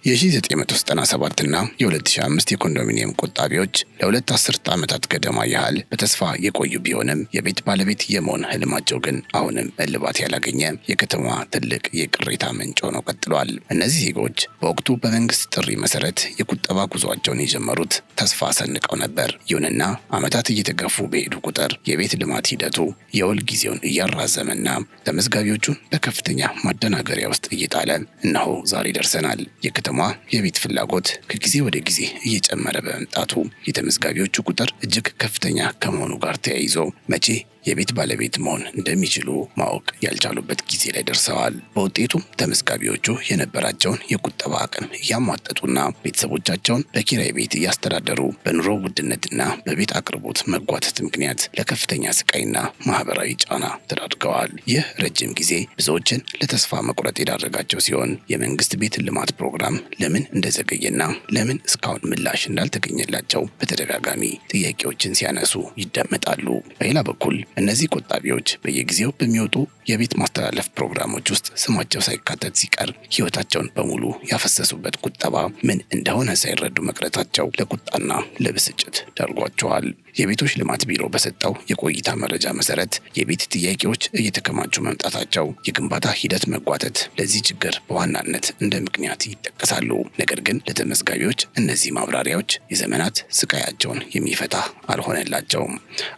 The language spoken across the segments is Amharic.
የ1997 እና የ2005 የኮንዶሚኒየም ቆጣቢዎች ለሁለት አስርት ዓመታት ገደማ ያህል በተስፋ የቆዩ ቢሆንም የቤት ባለቤት የመሆን ህልማቸው ግን አሁንም እልባት ያላገኘ የከተማዋ ትልቅ የቅሬታ ምንጭ ሆኖ ቀጥሏል። እነዚህ ዜጎች በወቅቱ በመንግስት ጥሪ መሰረት የቁጠባ ጉዟቸውን የጀመሩት ተስፋ ሰንቀው ነበር። ይሁንና ዓመታት እየተገፉ በሄዱ ቁጥር የቤት ልማት ሂደቱ የውል ጊዜውን እያራዘመና ተመዝጋቢዎቹን በከፍተኛ ማደናገሪያ ውስጥ እየጣለ እነሆ ዛሬ ደርሰናል። የቤት ፍላጎት ከጊዜ ወደ ጊዜ እየጨመረ በመምጣቱ የተመዝጋቢዎቹ ቁጥር እጅግ ከፍተኛ ከመሆኑ ጋር ተያይዞ መቼ የቤት ባለቤት መሆን እንደሚችሉ ማወቅ ያልቻሉበት ጊዜ ላይ ደርሰዋል። በውጤቱም ተመዝጋቢዎቹ የነበራቸውን የቁጠባ አቅም እያሟጠጡና ቤተሰቦቻቸውን በኪራይ ቤት እያስተዳደሩ በኑሮ ውድነትና በቤት አቅርቦት መጓተት ምክንያት ለከፍተኛ ስቃይና ማህበራዊ ጫና ተዳርገዋል። ይህ ረጅም ጊዜ ብዙዎችን ለተስፋ መቁረጥ የዳረጋቸው ሲሆን የመንግስት ቤት ልማት ፕሮግራም ለምን እንደዘገየና ለምን እስካሁን ምላሽ እንዳልተገኘላቸው በተደጋጋሚ ጥያቄዎችን ሲያነሱ ይደመጣሉ። በሌላ በኩል እነዚህ ቆጣቢዎች በየጊዜው በሚወጡ የቤት ማስተላለፍ ፕሮግራሞች ውስጥ ስማቸው ሳይካተት ሲቀር ህይወታቸውን በሙሉ ያፈሰሱበት ቁጠባ ምን እንደሆነ ሳይረዱ መቅረታቸው ለቁጣና ለብስጭት ዳርጓቸዋል። የቤቶች ልማት ቢሮ በሰጠው የቆይታ መረጃ መሰረት የቤት ጥያቄዎች እየተከማቹ መምጣታቸው፣ የግንባታ ሂደት መጓተት ለዚህ ችግር በዋናነት እንደ ምክንያት ይጠቀሳሉ። ነገር ግን ለተመዝጋቢዎች እነዚህ ማብራሪያዎች የዘመናት ስቃያቸውን የሚፈታ አልሆነላቸውም።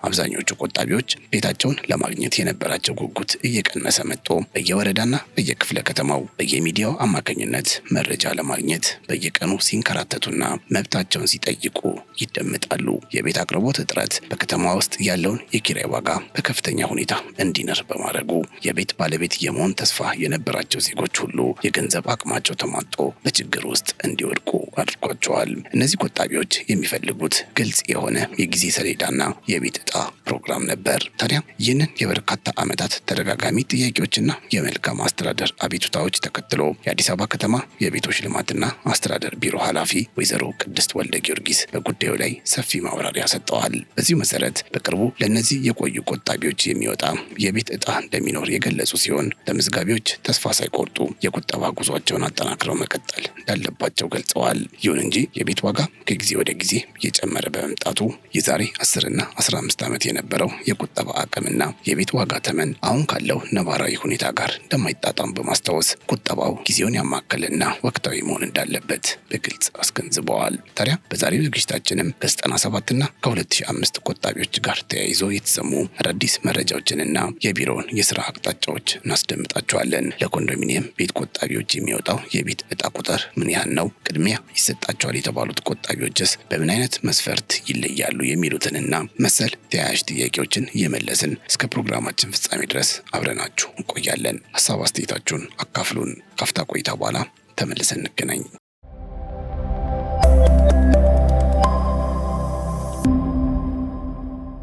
አብዛኞቹ ቆጣቢዎች ቤታቸውን ለማግኘት የነበራቸው ጉጉት እየቀነሰ መጥቶ በየወረዳና በየክፍለ ከተማው በየሚዲያው አማካኝነት መረጃ ለማግኘት በየቀኑ ሲንከራተቱና መብታቸውን ሲጠይቁ ይደመጣሉ። የቤት አቅርቦት እጥረት በከተማ ውስጥ ያለውን የኪራይ ዋጋ በከፍተኛ ሁኔታ እንዲንር በማድረጉ የቤት ባለቤት የመሆን ተስፋ የነበራቸው ዜጎች ሁሉ የገንዘብ አቅማቸው ተሟጦ በችግር ውስጥ እንዲወድቁ አድርጓቸዋል። እነዚህ ቆጣቢዎች የሚፈልጉት ግልጽ የሆነ የጊዜ ሰሌዳና የቤት ዕጣ ፕሮግራም ነበር። ታዲያ ይህንን የበርካታ ዓመታት ተደጋጋሚ ጥያቄዎችና የመልካም አስተዳደር አቤቱታዎች ተከትሎ የአዲስ አበባ ከተማ የቤቶች ልማትና አስተዳደር ቢሮ ኃላፊ ወይዘሮ ቅድስት ወልደ ጊዮርጊስ በጉዳዩ ላይ ሰፊ ማብራሪያ ሰጥተዋል። በዚሁ መሰረት በቅርቡ ለእነዚህ የቆዩ ቆጣቢዎች የሚወጣ የቤት ዕጣ እንደሚኖር የገለጹ ሲሆን ተመዝጋቢዎች ተስፋ ሳይቆርጡ የቁጠባ ጉዟቸውን አጠናክረው መቀጠል እንዳለባቸው ገልጸዋል። ይሁን እንጂ የቤት ዋጋ ከጊዜ ወደ ጊዜ እየጨመረ በመምጣቱ የዛሬ 10 እና 15 ዓመት የነበረው የቁጠባ አቅምና የቤት ዋጋ ተመን አሁን ካለው ነባራዊ ሁኔታ ጋር እንደማይጣጣም በማስታወስ ቁጠባው ጊዜውን ያማከለና ወቅታዊ መሆን እንዳለበት በግልጽ አስገንዝበዋል። ታዲያ በዛሬው ዝግጅታችንም ከ97 እና ከ2005 ቆጣቢዎች ጋር ተያይዞ የተሰሙ አዳዲስ መረጃዎችንና የቢሮውን የስራ አቅጣጫዎች እናስደምጣቸዋለን። ለኮንዶሚኒየም ቤት ቆጣቢዎች የሚወጣው የቤት ዕጣ ቁጥር ምን ያህል ነው? ቅድሚያ ይሰጣቸዋል የተባሉት ቆጣቢዎችስ በምን አይነት መስፈርት ይለያሉ? የሚሉትንና መሰል ተያያዥ ጥያቄዎችን እየመለስን እስከ ፕሮግራማችን ፍጻሜ ድረስ አብረናችሁ እንቆያለን። ሀሳብ አስተያየታችሁን አካፍሉን። ካፍታ ቆይታ በኋላ ተመልሰን እንገናኝ።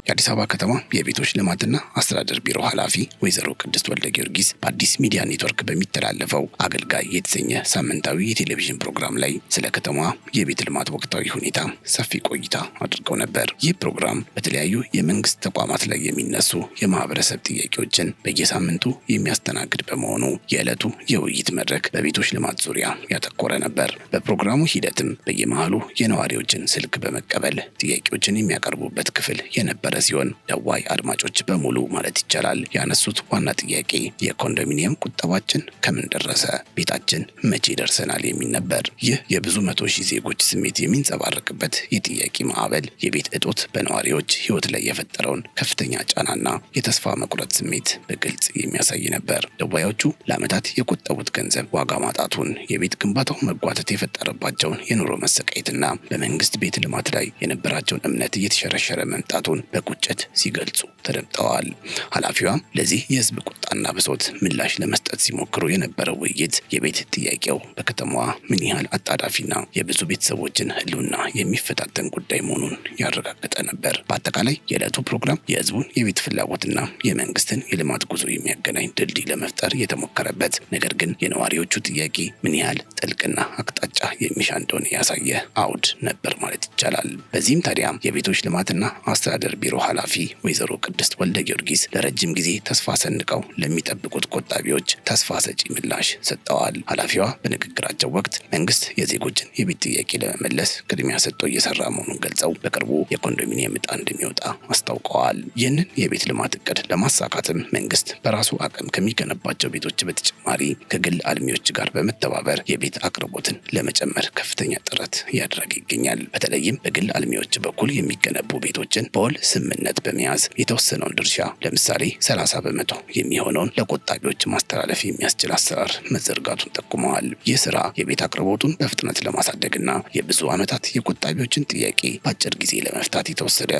የአዲስ አበባ ከተማ የቤቶች ልማትና አስተዳደር ቢሮ ኃላፊ ወይዘሮ ቅድስት ወልደ ጊዮርጊስ በአዲስ ሚዲያ ኔትወርክ በሚተላለፈው አገልጋይ የተሰኘ ሳምንታዊ የቴሌቪዥን ፕሮግራም ላይ ስለ ከተማዋ የቤት ልማት ወቅታዊ ሁኔታ ሰፊ ቆይታ አድርገው ነበር። ይህ ፕሮግራም በተለያዩ የመንግስት ተቋማት ላይ የሚነሱ የማህበረሰብ ጥያቄዎችን በየሳምንቱ የሚያስተናግድ በመሆኑ የዕለቱ የውይይት መድረክ በቤቶች ልማት ዙሪያ ያተኮረ ነበር። በፕሮግራሙ ሂደትም በየመሃሉ የነዋሪዎችን ስልክ በመቀበል ጥያቄዎችን የሚያቀርቡበት ክፍል የነበረ ሲሆን ደዋይ አድማጮች በሙሉ ማለት ይቻላል ያነሱት ዋና ጥያቄ የኮንዶሚኒየም ቁጠባችን ከምን ደረሰ፣ ቤታችን መቼ ደርሰናል የሚል ነበር። ይህ የብዙ መቶ ሺህ ዜጎች ስሜት የሚንጸባረቅበት የጥያቄ ማዕበል የቤት እጦት በነዋሪዎች ህይወት ላይ የፈጠረውን ከፍተኛ ጫናና የተስፋ መቁረጥ ስሜት በግልጽ የሚያሳይ ነበር። ደዋዮቹ ለዓመታት የቆጠቡት ገንዘብ ዋጋ ማጣቱን፣ የቤት ግንባታው መጓተት የፈጠረባቸውን የኑሮ መሰቃየትና በመንግስት ቤት ልማት ላይ የነበራቸውን እምነት እየተሸረሸረ መምጣቱን ቁጭት ሲገልጹ ተደምጠዋል። ኃላፊዋም ለዚህ የህዝብ ቁጣና ብሶት ምላሽ ለመስጠት ሲሞክሩ የነበረው ውይይት የቤት ጥያቄው በከተማዋ ምን ያህል አጣዳፊና የብዙ ቤተሰቦችን ህልውና የሚፈታተን ጉዳይ መሆኑን ያረጋገጠ ነበር። በአጠቃላይ የዕለቱ ፕሮግራም የህዝቡን የቤት ፍላጎትና የመንግስትን የልማት ጉዞ የሚያገናኝ ድልድይ ለመፍጠር የተሞከረበት፣ ነገር ግን የነዋሪዎቹ ጥያቄ ምን ያህል ጥልቅና አቅጣጫ የሚሻ እንደሆነ ያሳየ አውድ ነበር ማለት ይቻላል። በዚህም ታዲያ የቤቶች ልማትና አስተዳደር ቢሮ ኃላፊ ወይዘሮ ቅድስት ወልደ ጊዮርጊስ ለረጅም ጊዜ ተስፋ ሰንቀው ለሚጠብቁት ቆጣቢዎች ተስፋ ሰጪ ምላሽ ሰጥተዋል። ኃላፊዋ በንግግራቸው ወቅት መንግስት የዜጎችን የቤት ጥያቄ ለመመለስ ቅድሚያ ሰጥቶ እየሰራ መሆኑን ገልጸው በቅርቡ የኮንዶሚኒየም ዕጣ እንደሚወጣ አስታውቀዋል። ይህንን የቤት ልማት እቅድ ለማሳካትም መንግስት በራሱ አቅም ከሚገነባቸው ቤቶች በተጨማሪ ከግል አልሚዎች ጋር በመተባበር የቤት አቅርቦትን ለመጨመር ከፍተኛ ጥረት እያደረገ ይገኛል። በተለይም በግል አልሚዎች በኩል የሚገነቡ ቤቶችን በውል ስምምነት በመያዝ የተወሰነውን ድርሻ ለምሳሌ 30 በመቶ የሚሆነውን ለቆጣቢዎች ማስተላለፍ የሚያስችል አሰራር መዘርጋቱን ጠቁመዋል። ይህ ስራ የቤት አቅርቦቱን በፍጥነት ለማሳደግና የብዙ ዓመታት የቆጣቢዎችን ጥያቄ በአጭር ጊዜ ለመፍታት የተወሰደ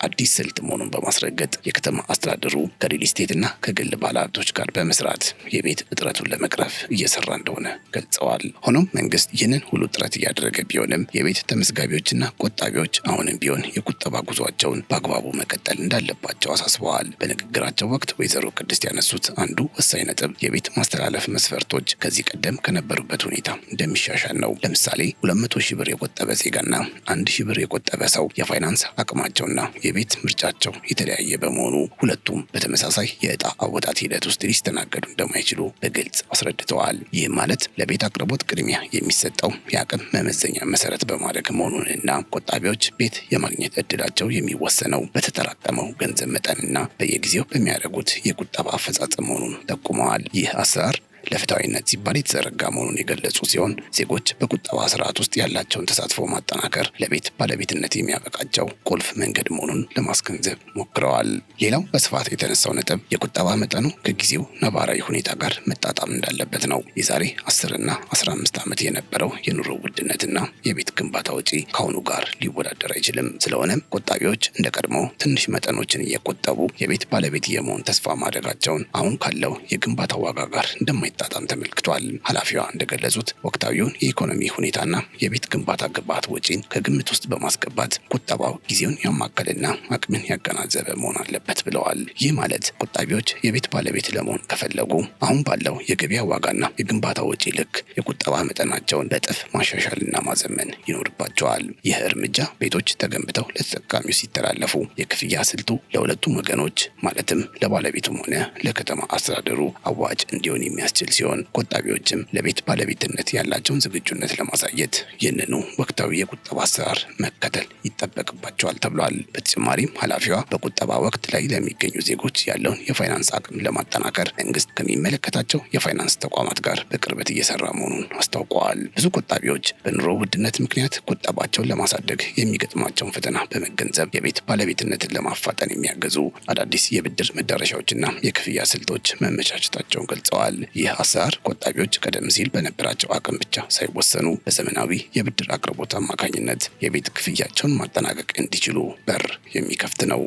አዲስ ስልት መሆኑን በማስረገጥ የከተማ አስተዳደሩ ከሪል ስቴትና ከግል ባለሀብቶች ጋር በመስራት የቤት እጥረቱን ለመቅረፍ እየሰራ እንደሆነ ገልጸዋል። ሆኖም መንግስት ይህንን ሁሉ ጥረት እያደረገ ቢሆንም የቤት ተመዝጋቢዎችና ቆጣቢዎች አሁንም ቢሆን የቁጠባ ጉዟቸውን በአግባቡ መቀጠል እንዳለባቸው አሳስበዋል። በንግግራቸው ወቅት ወይዘሮ ቅድስት ያነሱት አንዱ ወሳኝ ነጥብ የቤት ማስተላለፍ መስፈርቶች ከዚህ ቀደም ከነበሩበት ሁኔታ እንደሚሻሻል ነው። ለምሳሌ 200 ሺህ ብር የቆጠበ ዜጋና 1 ሺህ ብር የቆጠበ ሰው የፋይናንስ አቅማቸውና የቤት ምርጫቸው የተለያየ በመሆኑ ሁለቱም በተመሳሳይ የዕጣ አወጣት ሂደት ውስጥ ሊስተናገዱ እንደማይችሉ በግልጽ አስረድተዋል። ይህም ማለት ለቤት አቅርቦት ቅድሚያ የሚሰጠው የአቅም መመዘኛ መሰረት በማድረግ መሆኑንና ቆጣቢዎች ቤት የማግኘት እድላቸው የሚወሰነው በተጠራቀመው ገንዘብ መጠንና በየጊዜው በሚያደርጉት የቁጠባ አፈጻጸም መሆኑን ጠቁመዋል። ይህ አሰራር ለፍትሃዊነት ሲባል የተዘረጋ መሆኑን የገለጹ ሲሆን ዜጎች በቁጠባ ስርዓት ውስጥ ያላቸውን ተሳትፎ ማጠናከር ለቤት ባለቤትነት የሚያበቃቸው ቁልፍ መንገድ መሆኑን ለማስገንዘብ ሞክረዋል። ሌላው በስፋት የተነሳው ነጥብ የቁጠባ መጠኑ ከጊዜው ነባራዊ ሁኔታ ጋር መጣጣም እንዳለበት ነው። የዛሬ 10ና 15 ዓመት የነበረው የኑሮ ውድነትና የቤት ግንባታ ወጪ ከአሁኑ ጋር ሊወዳደር አይችልም። ስለሆነም ቆጣቢዎች እንደ ቀድሞ ትንሽ መጠኖችን እየቆጠቡ የቤት ባለቤት የመሆን ተስፋ ማድረጋቸውን አሁን ካለው የግንባታ ዋጋ ጋር እንደማይጣጣም ተመልክቷል። ኃላፊዋ እንደገለጹት ወቅታዊውን የኢኮኖሚ ሁኔታና የቤት ግንባታ ግብዓት ወጪን ከግምት ውስጥ በማስገባት ቁጠባው ጊዜውን ያማከልና አቅምን ያገናዘበ መሆን አለበት ብለዋል። ይህ ማለት ቆጣቢዎች የቤት ባለቤት ለመሆን ከፈለጉ አሁን ባለው የገበያ ዋጋና የግንባታ ወጪ ልክ የቁጠባ መጠናቸውን በእጥፍ ማሻሻልና ማዘመን ይኖርባቸዋል። ይህ እርምጃ ቤቶች ተገንብተው ለተጠቃሚው ሲተላለፉ የክፍያ ስልቱ ለሁለቱም ወገኖች ማለትም ለባለቤቱም ሆነ ለከተማ አስተዳደሩ አዋጭ እንዲሆን የሚያስችል ሲሆን ቆጣቢዎችም ለቤት ባለቤትነት ያላቸውን ዝግጁነት ለማሳየት ይህንኑ ወቅታዊ የቁጠባ አሰራር መከተል ይጠበቅባቸዋል ተብሏል። በተጨማሪም ኃላፊዋ በቁጠባ ወቅት ላይ ለሚገኙ ዜጎች ያለውን የፋይናንስ አቅም ለማጠናከር መንግስት ከሚመለከታቸው የፋይናንስ ተቋማት ጋር በቅርበት እየሰራ መሆኑን አስታውቀዋል። ብዙ ቆጣቢዎች በኑሮ ውድነት ምክንያት ቁጠባቸውን ለማሳደግ የሚገጥማቸውን ፈተና በመገንዘብ የቤት ባለቤትነትን ለማፋጠን የሚያገዙ አዳዲስ የብድር መዳረሻዎችና የክፍያ ስልቶች መመቻቸታቸውን ገልጸዋል። ይህ አሰራር ቆጣቢዎች ቀደም ሲል በነበራቸው አቅም ብቻ ሳይወሰኑ በዘመናዊ የብድር አቅርቦት አማካኝነት የቤት ክፍያቸውን ማጠናቀቅ እንዲችሉ በር የሚከፍት ነው።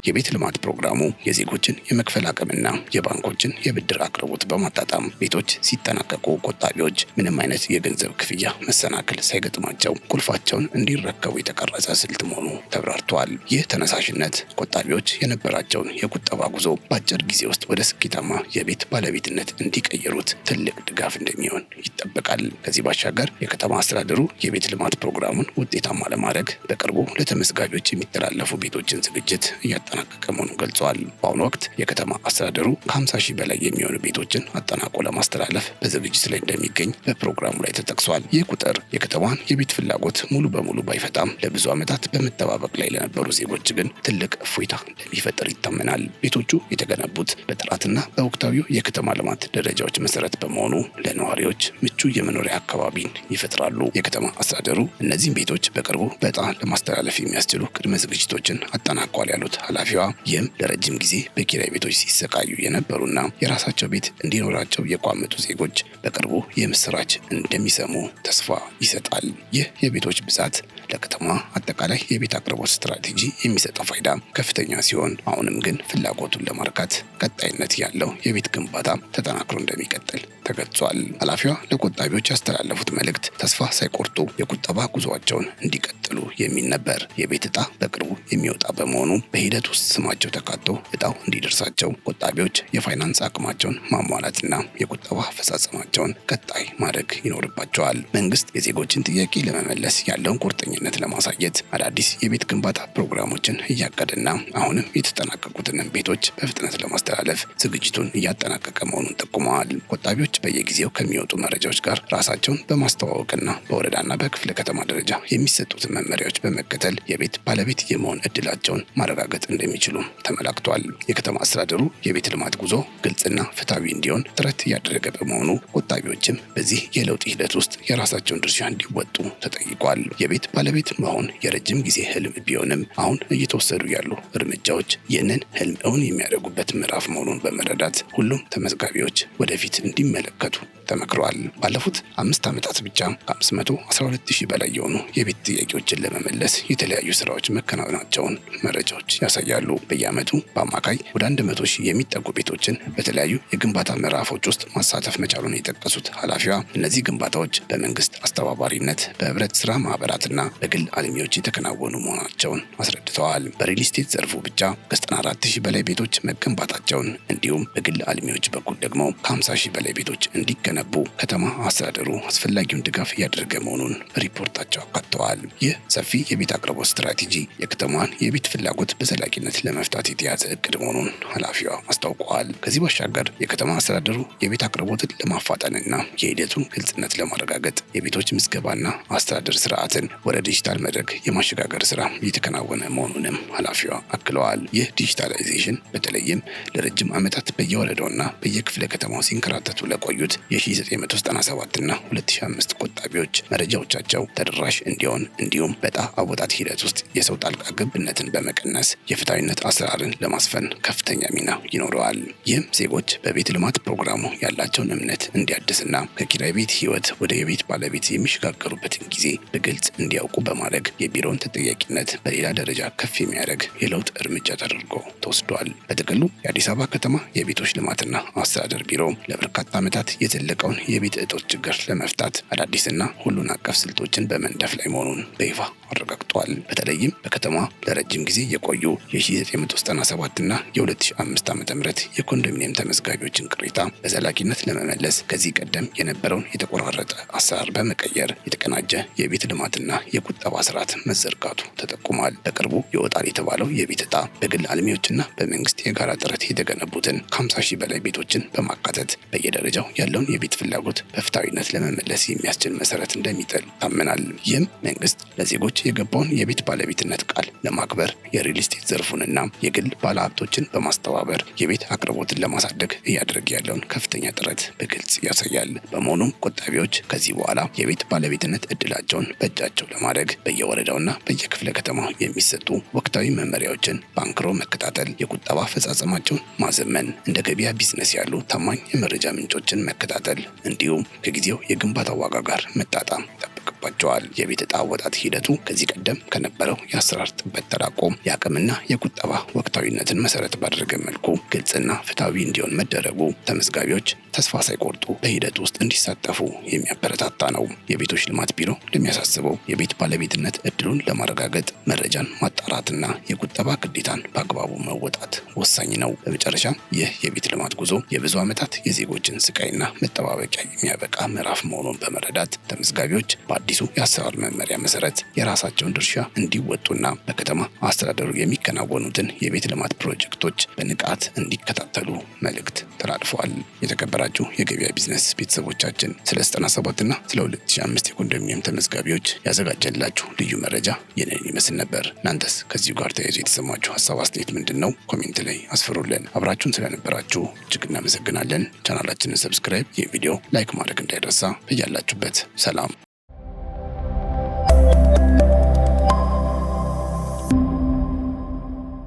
የቤት ልማት ፕሮግራሙ የዜጎችን የመክፈል አቅምና የባንኮችን የብድር አቅርቦት በማጣጣም ቤቶች ሲጠናቀቁ ቆጣቢዎች ምንም አይነት የገንዘብ ክፍያ መሰናክል ሳይገጥማቸው ቁልፋቸውን እንዲረከቡ የተቀረጸ ስልት መሆኑ ተብራርቷል። ይህ ተነሳሽነት ቆጣቢዎች የነበራቸውን የቁጠባ ጉዞ በአጭር ጊዜ ውስጥ ወደ ስኬታማ የቤት ባለቤትነት እንዲቀየሩት ትልቅ ድጋፍ እንደሚሆን ይጠበቃል። ከዚህ ባሻገር የከተማ አስተዳደሩ የቤት ልማት ፕሮግራሙን ውጤታማ ለማድረግ በቅርቡ ለተመዝጋቢዎች የሚተላለፉ ቤቶችን ዝግጅት እያጠናቀቀ መሆኑን ገልጸዋል። በአሁኑ ወቅት የከተማ አስተዳደሩ ከ50 ሺህ በላይ የሚሆኑ ቤቶችን አጠናቆ ለማስተላለፍ በዝግጅት ላይ እንደሚገኝ በፕሮግራሙ ላይ ተጠቅሷል። ይህ ቁጥር የከተማዋን የቤት ፍላጎት ሙሉ በሙሉ ባይፈታም ለብዙ ዓመታት በመጠባበቅ ላይ ለነበሩ ዜጎች ግን ትልቅ እፎይታ እንደሚፈጥር ይታመናል። ቤቶቹ የተገነቡት በጥራትና በወቅታዊው የከተማ ልማት ደረጃዎች መሰረት በመሆኑ ለነዋሪዎች ምቹ የመኖሪያ አካባቢን ይፈጥራሉ። የከተማ አስተዳደሩ እነዚህን ቤቶች በቅርቡ በዕጣ ለማስተላለፍ የሚያስችሉ ቅድመ ዝግጅቶችን አጠናቋል ያሉት ኃላፊዋ ይህም ለረጅም ጊዜ በኪራይ ቤቶች ሲሰቃዩ የነበሩና የራሳቸው ቤት እንዲኖራቸው የቋመጡ ዜጎች በቅርቡ የምስራች እንደሚሰሙ ተስፋ ይሰጣል። ይህ የቤቶች ብዛት ለከተማ አጠቃላይ የቤት አቅርቦት ስትራቴጂ የሚሰጠው ፋይዳ ከፍተኛ ሲሆን አሁንም ግን ፍላጎቱን ለማርካት ቀጣይነት ያለው የቤት ግንባታ ተጠናክሮ እንደሚቀጥል ተገልጿል። ኃላፊዋ ለቆጣቢዎች ያስተላለፉት መልእክት ተስፋ ሳይቆርጡ የቁጠባ ጉዞአቸውን እንዲቀጥሉ የሚል ነበር። የቤት ዕጣ በቅርቡ የሚወጣ በመሆኑ በሂደት ውስጥ ስማቸው ተካቶ ዕጣው እንዲደርሳቸው ቆጣቢዎች የፋይናንስ አቅማቸውን ማሟላትና የቁጠባ አፈጻጸማቸውን ቀጣይ ማድረግ ይኖርባቸዋል። መንግስት የዜጎችን ጥያቄ ለመመለስ ያለውን ቁርጠኝነት ለማሳየት አዳዲስ የቤት ግንባታ ፕሮግራሞችን እያቀደና አሁንም የተጠናቀቁትን ቤቶች በፍጥነት ለማስተላለፍ ዝግጅቱን እያጠናቀቀ መሆኑን ጠቁመዋል። ቆጣቢዎች በየጊዜው ከሚወጡ መረጃዎች ጋር ራሳቸውን በማስተዋወቅና በወረዳና በክፍለ ከተማ ደረጃ የሚሰጡትን መመሪያዎች በመከተል የቤት ባለቤት የመሆን እድላቸውን ማረጋገጥ እንደሚችሉ ተመላክቷል። የከተማ አስተዳደሩ የቤት ልማት ጉዞ ግልጽና ፍትሐዊ እንዲሆን ጥረት እያደረገ በመሆኑ ቆጣቢዎችም በዚህ የለውጥ ሂደት ውስጥ የራሳቸውን ድርሻ እንዲወጡ ተጠይቋል። የቤት ባለቤት መሆን የረጅም ጊዜ ህልም ቢሆንም አሁን እየተወሰዱ ያሉ እርምጃዎች ይህንን ህልም እውን የሚያደርጉበት ምዕራፍ መሆኑን በመረዳት ሁሉም ተመዝጋቢዎች ወደፊት እንዲመለከቱ ተመክረዋል። ባለፉት 5 ዓመታት ብቻ ከ512,000 በላይ የሆኑ የቤት ጥያቄዎችን ለመመለስ የተለያዩ ስራዎች መከናወናቸውን መረጃዎች ያሳያሉ። በየዓመቱ በአማካይ ወደ 100,000 የሚጠጉ ቤቶችን በተለያዩ የግንባታ ምዕራፎች ውስጥ ማሳተፍ መቻሉን የጠቀሱት ኃላፊዋ እነዚህ ግንባታዎች በመንግስት አስተባባሪነት በህብረት ስራ ማህበራትና በግል አልሚዎች የተከናወኑ መሆናቸውን አስረድተዋል። በሪል ስቴት ዘርፉ ብቻ ከ94,000 በላይ ቤቶች መገንባታቸውን እንዲሁም በግል አልሚዎች በኩል ደግሞ ከ50,000 በላይ ቤቶች እንዲገነቡ ከተማ አስተዳደሩ አስፈላጊውን ድጋፍ እያደረገ መሆኑን ሪፖርታቸው አካተዋል። ይህ ሰፊ የቤት አቅርቦት ስትራቴጂ የከተማዋን የቤት ፍላጎት በዘላቂነት ለመፍታት የተያዘ እቅድ መሆኑን ኃላፊዋ አስታውቀዋል። ከዚህ ባሻገር የከተማ አስተዳደሩ የቤት አቅርቦትን ለማፋጠንና የሂደቱን ግልጽነት ለማረጋገጥ የቤቶች ምዝገባና አስተዳደር ስርዓትን ወደ ዲጂታል መድረክ የማሸጋገር ስራ እየተከናወነ መሆኑንም ኃላፊዋ አክለዋል። ይህ ዲጂታላይዜሽን በተለይም ለረጅም ዓመታት በየወረዳውና በየክፍለ ከተማው ሲንከራተቱ ለቆዩት የ1997 እና 2005 ቆጣቢዎች መረጃዎቻቸው ተደራሽ እንዲሆን እንዲሁም በዕጣ አወጣት ሂደት ውስጥ የሰው ጣልቃ ገብነትን በመቀነስ የፍትሐዊነት አሰራርን ለማስፈን ከፍተኛ ሚና ይኖረዋል። ይህም ዜጎች በቤት ልማት ፕሮግራሙ ያላቸውን እምነት እንዲያድስና ከኪራይ ቤት ህይወት ወደ የቤት ባለቤት የሚሸጋገሩበትን ጊዜ በግልጽ እንዲያውቁ በማድረግ የቢሮውን ተጠያቂነት በሌላ ደረጃ ከፍ የሚያደርግ የለውጥ እርምጃ ተደርጎ ተወስዷል። በጥቅሉ የአዲስ አበባ ከተማ የቤቶች ልማትና አስተዳደር ቢሮ ለበርካታ ዓመታት የዘለቀውን የቤት እጦት ችግር ለመፍታት አዳዲስና ሁሉን አቀፍ ስልቶችን በመንደፍ ላይ መሆኑን በይፋ አረጋግጧል። በተለይም በከተማ ለረጅም ጊዜ የቆዩ የ1997 እና የ2005 ዓ.ም የኮንዶሚኒየም ተመዝጋቢዎችን ቅሬታ በዘላቂነት ለመመለስ ከዚህ ቀደም የነበረውን የተቆራረጠ አሰራር በመቀየር የተቀናጀ የቤት ልማትና የቁጠባ ስርዓት መዘርጋቱ ተጠቁሟል። በቅርቡ ይወጣል የተባለው የቤት ዕጣ በግል አልሚዎችና በመንግስት የጋራ ጥረት የተገነቡትን ከ50,000 በላይ ቤቶችን በማካተት በየደረጃው ያለውን የቤት ፍላጎት በፍትሐዊነት ለመመለስ የሚያስችል መሰረት እንደሚጥል ታምናል። ይህም መንግስት ለዜጎች የገባውን የቤት ባለቤትነት ቃል ለማክበር የሪል ስቴት ዘርፉንና የግል ባለሀብቶችን በማስተባበር የቤት አቅርቦትን ለማሳደግ እያደረገ ያለውን ከፍተኛ ጥረት በግልጽ ያሳያል። በመሆኑም ቆጣቢዎች ከዚህ በኋላ የቤት ባለቤትነት እድላቸውን በእጃቸው ለማድረግ በየወረዳውና በየክፍለ ከተማው የሚሰጡ ወቅታዊ መመሪያዎችን በአንክሮ መከታተል፣ የቁጠባ አፈጻጸማቸውን ማዘመን፣ እንደ ገበያ ቢዝነስ ያሉ ታማኝ የመረጃ ምንጮችን መከታተል እንዲሁም ከጊዜው የግንባታ ዋጋ ጋር መጣጣም ይጠበቅባቸዋል። የቤት ዕጣ አወጣት ሂደቱ ከዚህ ቀደም ከነበረው የአሰራር ጥበት ተላቆ የአቅምና የቁጠባ ወቅታዊነትን መሰረት ባደረገ መልኩ ግልጽና ፍትሐዊ እንዲሆን መደረጉ ተመዝጋቢዎች ተስፋ ሳይቆርጡ በሂደት ውስጥ እንዲሳተፉ የሚያበረታታ ነው። የቤቶች ልማት ቢሮ እንደሚያሳስበው የቤት ባለቤትነት እድሉን ለማረጋገጥ መረጃን ማጣራትና የቁጠባ ግዴታን በአግባቡ መወጣት ወሳኝ ነው። በመጨረሻም ይህ የቤት ልማት ጉዞ የብዙ ዓመታት የዜጎችን ስቃይና መጠባበቂያ የሚያበቃ ምዕራፍ መሆኑን በመረዳት ተመዝጋቢዎች በአዲሱ የአሰራር መመሪያ መሰረት የራሳቸውን ድርሻ እንዲወጡና በከተማ አስተዳደሩ የሚከናወኑትን የቤት ልማት ፕሮጀክቶች በንቃት እንዲከታተሉ መልእክት ተላልፈዋል። የተከበራችሁ የገበያ ቢዝነስ ቤተሰቦቻችን ስለ 97 እና ስለ 2005 የኮንዶሚኒየም ተመዝጋቢዎች ያዘጋጀላችሁ ልዩ መረጃ ይህንን ይመስል ነበር። እናንተስ ከዚሁ ጋር ተያይዞ የተሰማችሁ ሀሳብ አስተያየት ምንድን ነው? ኮሜንት ላይ አስፍሩልን። አብራችሁን ስለነበራችሁ እጅግ እናመሰግናለን። ቻናላችንን ሰብስክራይብ፣ ይህ ቪዲዮ ላይክ ማድረግ እንዳይረሳ። በያላችሁበት ሰላም